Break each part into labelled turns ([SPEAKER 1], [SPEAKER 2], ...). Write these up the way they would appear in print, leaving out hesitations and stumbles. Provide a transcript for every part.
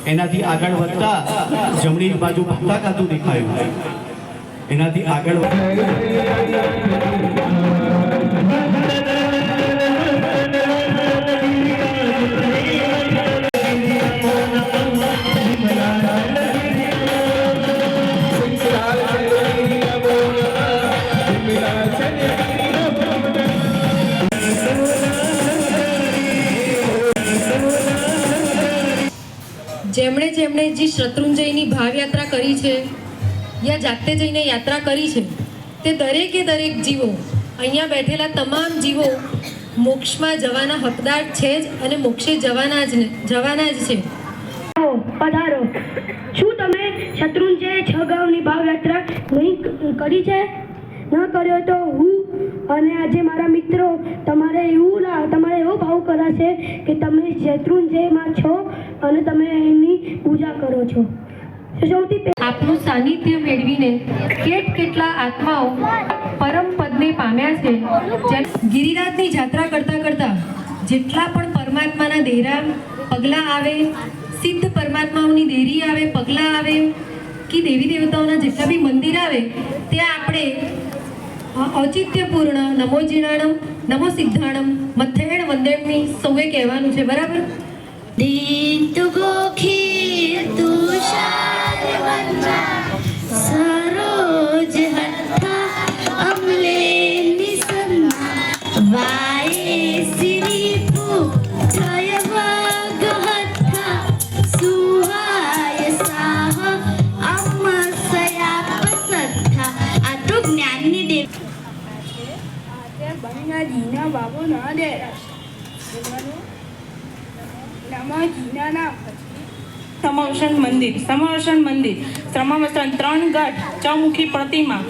[SPEAKER 1] એનાથી આગળ વધતા જમણી બાજુ ભક્તા કાતું દેખાયું. એનાથી આગળ
[SPEAKER 2] જેમણે જેમણે જે શત્રુંજયની ભાવયાત્રા કરી છે યા જાતે જઈને યાત્રા કરી છે તે દરેકે દરેક જીવો અહીંયા બેઠેલા તમામ જીવો મોક્ષમાં જવાના હકદાર છે જ અને મોક્ષે જવાના જ છે.
[SPEAKER 3] પધારો. શું તમે શત્રુંજય 6 ગામની ભાવયાત્રા નહીં કરી છે? ન કર્યો તો હું અને આજે મારા મિત્રો તમારે એવો ભાવ કરાશે કે તમે શત્રુંજયમાં છો અને તમે એની પૂજા કરો છો. સૌથી
[SPEAKER 2] આપનું સાનિધ્ય મેળવીને કેટલા આત્માઓ પરમ પદને પામ્યા છે. ગિરિરાજની યાત્રા કરતા જેટલા પણ પરમાત્માના દેરા પગલાં આવે, સિદ્ધ પરમાત્માઓની દેરી આવે, પગલાં આવે કે દેવી દેવતાઓના જેટલા બી મંદિર આવે ત્યાં આપણે ઔચિત્યપૂર્ણ નમો જીણાણમ નમો સિદ્ધાણમ મથેણ વંદેણની સૌએ કહેવાનું છે. બરાબર?
[SPEAKER 4] દીન તુ ગોખી તુષાર વંદા સરોજ હઠા અમલે નિસન્ના વાયે સિરી જય વાગહઠા સુહાય સાહ અમસયા પસઠા. આ તો જ્ઞાનની દેવ
[SPEAKER 3] બનીના જીના બાબુ ના દે
[SPEAKER 5] સમવસન મંદિર શ્રમવસન 3 ગઢ, ચૌમુખી પ્રતિમા,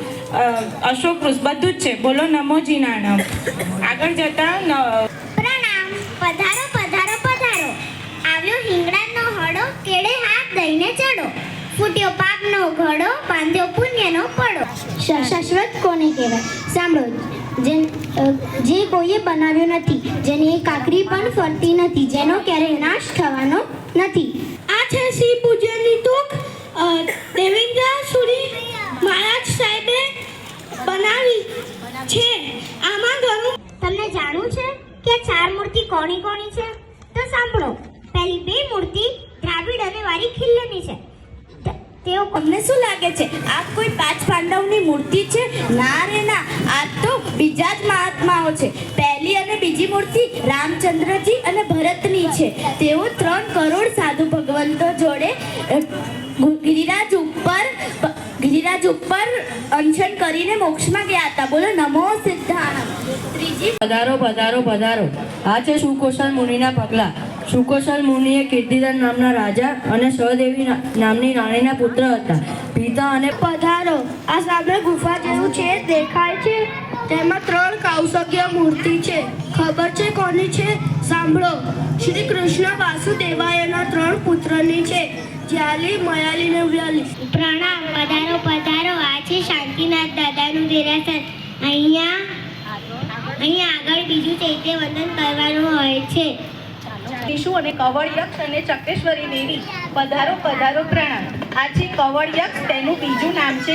[SPEAKER 5] અશોક વૃક્ષ બધું જ છે. બોલો નમો જીનાણમ. આગળ જતા
[SPEAKER 4] પ્રણામ. પધારો પધારો પધારો. આવ્યો હિંગળાનો હડો, કેડે હાથ દઈને ચડો. ફૂટ્યો પાપનો ઘડો, બાંધ્યો પુણ્યનો પડો. શાશ્વત કોને કહેવાય? સાંભળો. જે કોઈએ બનાવ્યો નથી, જેની કાકરી પણ ફરતી નથી, જેનો ક્યારેય નાશ થવાનો નથી. આ છે શ્રી પૂજ્યની તૂક દેવેન્દ્ર સુરી મહારાજ સાહેબે બનાવી છે. આમાં ઘણું તમને જાણવું છે કે 4 મૂર્તિ કોની કોની છે? તો સાંભળો. પહેલી 2 મૂર્તિ દ્રાવિડ અને વારી ખિલ્લની છે. તેઓ તમને શું લાગે છે આ કોઈ 5 પાંડવની મૂર્તિ છે? ના રે ના, આ તો બીજા જ મહાત્માઓ છે. પહેલી અને બીજી મૂર્તિ રામચંદ્રજી અને ભરતની છે. તેઓ 3 કરોડ સાધુ ભગવંતો જોડે ગિરિરાજ ઉપર અંશન કરીને મોક્ષમાં ગયા હતા. બોલો નમો સિદ્ધાણમ. ત્રીજી
[SPEAKER 6] પધારો પધારો પધારો. આ છે સુકોશલ મુનિના પગલા. સુકોશલ મુનિએ કીર્તિદાન નામના રાજા અને સહદેવી નામની રાણીના પુત્ર હતા. પિતા અને
[SPEAKER 3] પધારો. આ સામે ગુફા જેવું છે દેખાય છે. તેમાં 3 કૌશલ્ય મૂર્તિ છે. ખબર છે કોની છે? સાંભળો. શ્રી કૃષ્ણ વાસુદેવાયના 3 પુત્રની છે. જ્યાલી, મયાલી ને વ્યાલી.
[SPEAKER 4] પ્રણામ. પધારો પધારો. આ છે શાંતિનાથ દાદાનું દેરાસર. અહીંયા આગળ બીજું ચૈત્ય વંદન કરવાનું હોય છે.
[SPEAKER 5] વિષ્ણુ અને કવળ યક્ષ અને ચક્રેશ્વરી દેવી. પધારો પધારો. પ્રણામ. આ છે કવળ યક્ષ, તેનું બીજું નામ છે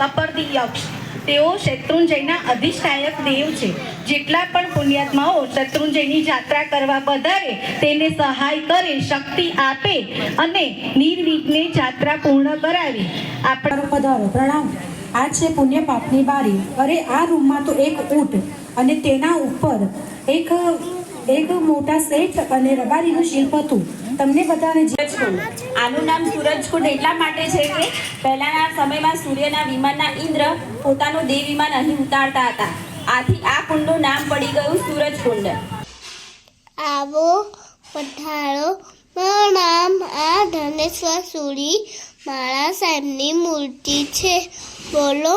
[SPEAKER 5] કપર્દી યક્ષ. તેઓ શત્રુંજયના અધિષ્ઠાયક દેવ છે. જેટલા પણ પુણ્યાત્માઓ શત્રુંજયની યાત્રા કરવા પધારે તેને સહાય કરે, શક્તિ આપે અને નિર્વિઘ્ને યાત્રા પૂર્ણ કરાવી.
[SPEAKER 7] આપણે પધારો. પ્રણામ. આ છે પુણ્ય પાપની બારી. અરે આ રૂમમાં તો એક ઊંટ અને તેના ઉપર એક મોટા શેઠ અને રબારીનું શિલ્પ હતું. તમને બધાને
[SPEAKER 8] આનું નામ સૂરજકુંડ એટલા માટે છે કે પહેલાના સમયમાં સૂર્યના વિમાનના ઇન્દ્ર પોતાનું દેવ વિમાન અહીં ઉતારતા હતા. આથી આ કુંડનું નામ પડી ગયું સૂરજકુંડ.
[SPEAKER 4] આવો પધારો. પ્રણામ. આ ધનેશ્વર સુરી મારા સાહેબની મૂર્તિ છે. બોલો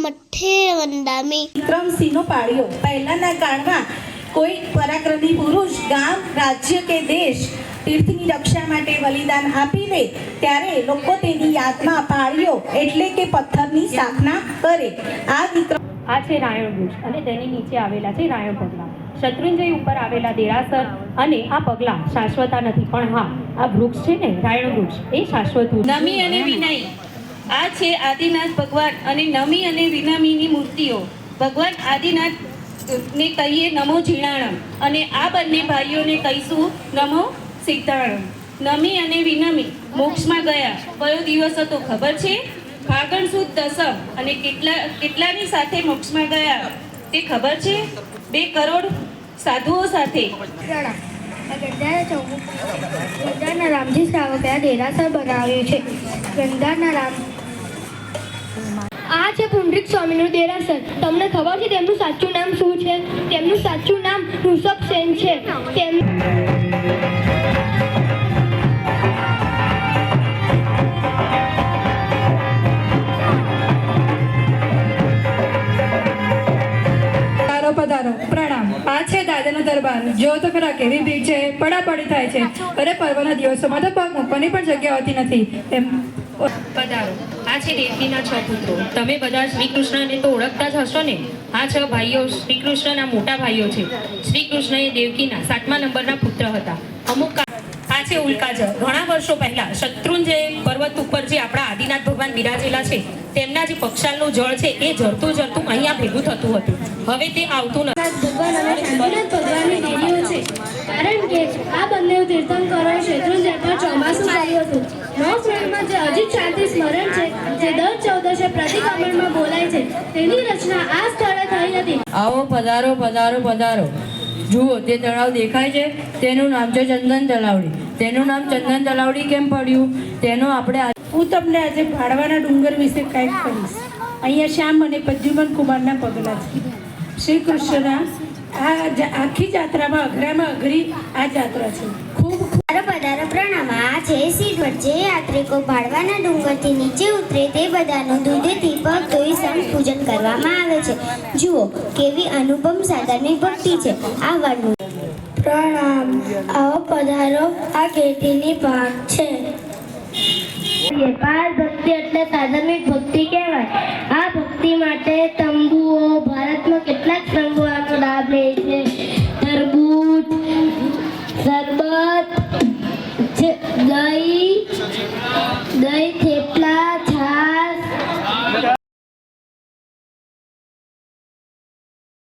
[SPEAKER 4] મઠે વંદામી.
[SPEAKER 5] વિક્રમસિંહનો પાડ્યો. પહેલાના કાળમાં કોઈ પરાક્રમી પુરુષ ગામ, રાજ્ય કે દેશ
[SPEAKER 9] તીર્થની રક્ષા માટે બલિદાન આપી દે ત્યારે લોકો તેની યાદમાં પાળીઓ એટલે કે પથ્થરની સ્થાપના કરે. આ વિક્રમ
[SPEAKER 10] આ છે રાયણ વૃક્ષ અને તેની નીચે આવેલા છે રાયણ પગલા. શત્રુંજય ઉપર આવેલા દેરાસર અને આ પગલા શાશ્વતા નથી, પણ હા આ વૃક્ષ છે ને રાયણ વૃક્ષ એ શાશ્વત વૃક્ષ.
[SPEAKER 8] નમી અને વિનય આ છે આદિનાથ ભગવાન અને નમી અને વિનમીની મૂર્તિઓ. ભગવાન આદિનાથ ને કહીએ નમો ઝીણાણમ અને આ બંને ભાઈઓને કહીશું નમો સીતાણમ. નમી અને વિનમી મોક્ષમાં ગયા કયો દિવસ હતો ખબર છે? ફાગણ સુદ દસમ. અને કેટલાની સાથે મોક્ષમાં ગયા તે ખબર છે? 2 કરોડ સાધુઓ સાથે.
[SPEAKER 3] ગંગાના રામજી શ્રાવકે દેરાસર બનાવ્યું છે. ગંગાના રામ આ છે પુંડરીક સ્વામીનું દેરાસર. તમને ખબર છે તેમનું સાચું નામ શું છે? તેમનું સાચું નામ ઋષભ સેન છે.
[SPEAKER 7] પધારો પ્રણામ. આ છે દાદાનો દરબાર. જો તો ખરા કેવી ભીડ છે, પડાપડી થાય છે. અરે પર્વના દિવસોમાં તો પગ મૂકવાની પણ જગ્યા હોતી નથી. એમ
[SPEAKER 2] પધારો. આ છે દેવકીના 6 પુત્રો. તમે બધા શ્રી કૃષ્ણને તો ઓળખતા જ હશો ને. આ 6 ભાઈઓ શ્રી કૃષ્ણના મોટા ભાઈઓ છે. શ્રી કૃષ્ણ એ દેવકીના 7મા નંબરના પુત્ર હતા. આ છે ઉલ્કાજળ. ઘણા વર્ષો પહેલા શત્રુંજય પર્વત ઉપર જે આપણા આદિનાથ ભગવાન બિરાજેલા છે તેમના જે પક્ષાલનું જળ છે એ જરતું જરતું અહીંયા ભેગું થતું હતું. હવે તે આવતું નથી.
[SPEAKER 3] ભગવાન અને શાંતિનાથ ભગવાનની દેવીઓ છે, કારણ કે આ બંને તીર્થંકરો શત્રુંજય પર ચોમાસું આવ્યું હતું. નવપુરાણમાં જે અજીત શાંતિ સ્મરણ છે જે દર 14 પ્રતિક્રમણમાં બોલાય છે તેની રચના આ સ્થળે થઈ હતી.
[SPEAKER 6] આવો પધારો પધારો પધારો. જુઓ તે તળાવ દેખાય છે તેનું નામ છે ચંદન તલાવડી. તેનું નામ ચંદન તલાવડી કેમ પડ્યું તેનો આપણે
[SPEAKER 7] હું તમને આજે ભાડવાના ડુંગર વિશે કંઈક કહીશ. અહીંયા શ્યામ અને પ્રદ્યુમન કુમારના પગલા છે. શ્રી કૃષ્ણના આખી જાત્રામાં અઘરામાં અઘરી આ જાત્રા છે. ખૂબ
[SPEAKER 4] પધારો પ્રણામ. આ છે સીધવટ. જે યાત્રિકો ભાડવાના ડુંગરથી નીચે ઉતરે તે બધાનું દૂધેથી પગ ધોઈ સંત પૂજન કરવામાં આવે છે. જુઓ કેવી અનુપમ સાધનની ભક્તિ છે. આ વર્ણન.
[SPEAKER 3] પ્રણામ. આવો પધારો. આ ખેતીની પાક છે. પાર ભક્તિ એટલે સાધનિક ભક્તિ કહેવાય. આ ભક્તિ માટે તંબુઓ ભારતમાં કેટલાક તંબુઓનો લાભ લે છે. તરબૂચ, શરબત, દહીં, થેપલા